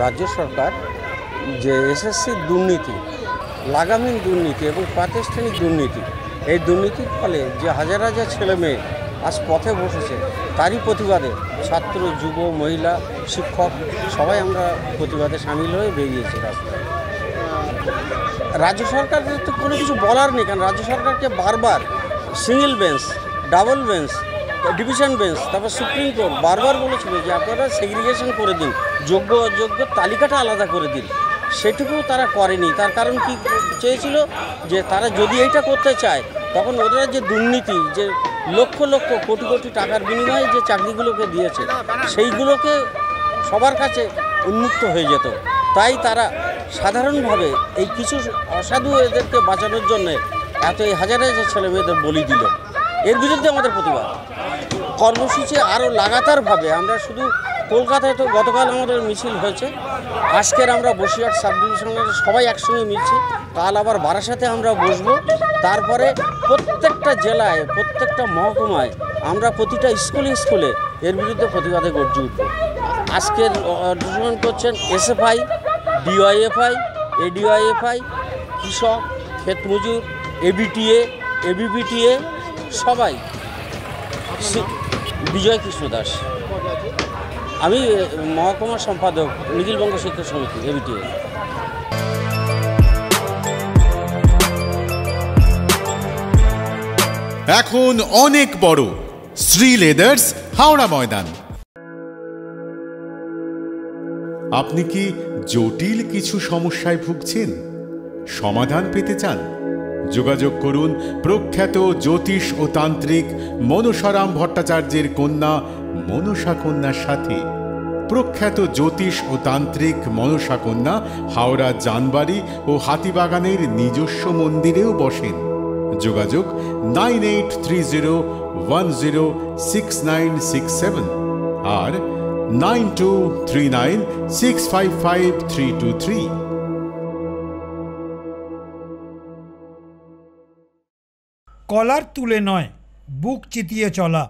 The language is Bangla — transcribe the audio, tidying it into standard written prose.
রাজ্য সরকার যে এসএসসির দুর্নীতি, লাগামহীন দুর্নীতি এবং প্রাতিষ্ঠানিক দুর্নীতি, এই দুর্নীতির ফলে যে হাজার হাজার ছেলে মেয়ে আজ পথে বসেছে, তারই প্রতিবাদে ছাত্র, যুব, মহিলা, শিক্ষক সবাই আমরা প্রতিবাদে সামিল হয়ে বেরিয়েছি রাস্তায়। রাজ্য সরকারের তো কোনো কিছু বলার নেই, কারণ রাজ্য সরকারকে বারবার single bench, double bench, division bench, তারপর সুপ্রিম কোর্ট বারবার বলেছিল যে আপনারা সেগ্রিগেশন করে দিন, যোগ্য অযোগ্য তালিকাটা আলাদা করে দিন। সেটুকুও তারা করেনি। তার কারণ কি চেয়েছিল, যে তারা যদি এইটা করতে চায় তখন ওরা যে দুর্নীতি, যে লক্ষ লক্ষ কোটি কোটি টাকার বিনিময়ে যে চাকরিগুলোকে দিয়েছে, সেইগুলোকে সবার কাছে উন্মুক্ত হয়ে যেত। তাই তারা সাধারণভাবে এই কিছু অসাধু এদেরকে বাঁচানোর জন্যে এই হাজার হাজার ছেলে মেয়েদের বলি দিল। এর বিরুদ্ধে আমাদের প্রতিবাদ কর্মসূচি আরও লাগাতারভাবে। আমরা শুধু কলকাতায় তো গতকাল আমাদের মিছিল হয়েছে, আজকের আমরা বসিরহাট সাব ডিভিশনের সবাই একসঙ্গে মিলছি, কাল আবার বারাসাতে আমরা বসবো। তারপরে প্রত্যেকটা জেলায়, প্রত্যেকটা মহকুমায় আমরা প্রতিটা স্কুলে স্কুলে এর বিরুদ্ধে প্রতিবাদে গর্জে উঠব। আজকের অংশগ্রহণ করছেন এসএফআই, ডিওয়াইএফআই, এডিওয়াইএফআই, কৃষক, ক্ষেতমজুর, এবিটিএ, এবিপিটিএ, সবাই। বিজয় কৃষ্ণ দাস, আমি মহকুমা সম্পাদক, নিখিলবঙ্গ শিক্ষক সমিতি, এবিটিএ। এখন অনেক বড় শ্রী লেদার্স, হাওড়া ময়দান। আপনি কি জটিল কিছু সমস্যায় ভুগছেন, সমাধান পেতে চান? যোগাযোগ করুন প্রখ্যাত জ্যোতিষ ও তান্ত্রিক মনসারাম ভট্টাচার্যের কন্যা মনসা কন্যার সাথে। প্রখ্যাত জ্যোতিষ ও তান্ত্রিক মনসা কন্যা হাওড়া জানবাড়ি ও হাতিবাগানের নিজস্ব মন্দিরেও বসেন। যোগাযোগ 9830106967 আর 9239655323। কলার তুলে নয়, বুক চিতিয়ে চলা।